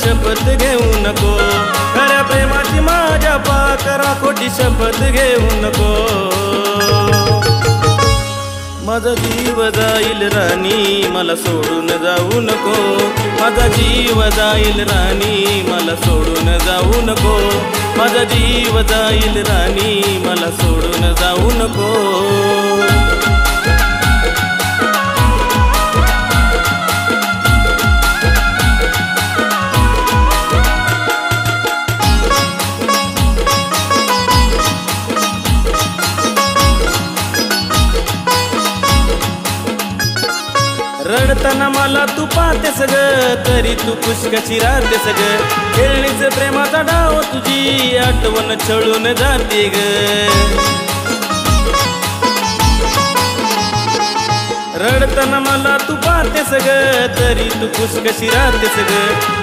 शपथ घेऊ नको, खऱ्या प्रेमाची माझ्या पाकरा खोटी शपथ घेऊ नको। माझा जीव जाईल राणी मला सोडून जाऊ नको, माझा जीव जाईल राणी मला सोडून जाऊ नको, माझा जीव जाईल राणी मला सोडून जाऊ नको। रडताना मला तू पाहतेस ग, तरी तू पुष्कशी राहतेस ग, खेळणीच प्रेमाचा डाव तुझी आठवण छळून जाते ग। रडताना मला तू पाहतेस ग, तरी तू पुष्कशी राहतेस ग,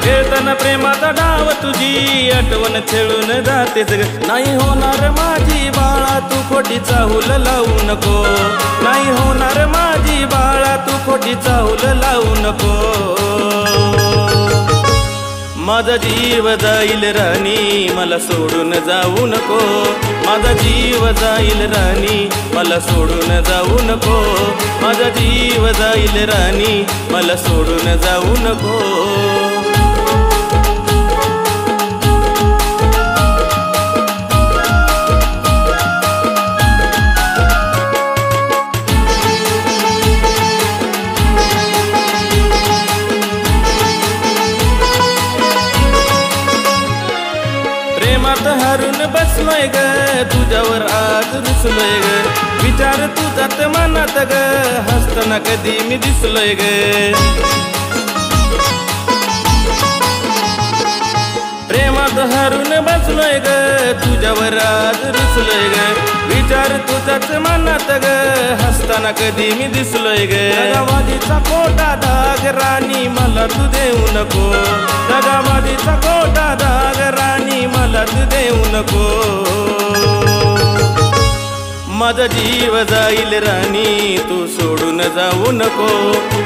खेळताना प्रेमाचा डाव तुझी आठवण छळून जातेस ग। नाही होणार माझी बाळा तू खोटी चाहूल लावू नको, नाही होणार माझी बाळा तू खोटी चाहूल लावू नको। माझा जीव जाईल राणी मला सोडून जाऊ नको, माझा जीव जाईल राणी मला सोडून जाऊ नको, माझा जीव जाईल राणी मला सोडून जाऊ नको। प्रेमात हारून बसलोय ग, तुझ्यावर आज रुसलोय ग, विचार तुझात मनात ग, हसताना कधी मी दिसलोय ग। प्रेमात हारून बसलोय ग, तुझ्यावर आज रुसलोय ग, विचार तुझाच मनात ग, हसताना कधी मी दिसलोय ग। दगाबाजीचा खोटा दाग राणी मला तू देऊ नको, दगाबाजीचा खोटा दाग राणी मला तू देऊ नको। माझा जीव जाईल राणी तू सोडून जाऊ नको,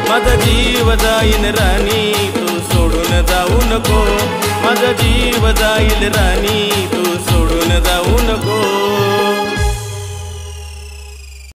माझा जीव जाईल राणी तू सोडून जाऊ नको, माझा जीव जाईल राणी तू सोडून जाऊ नको।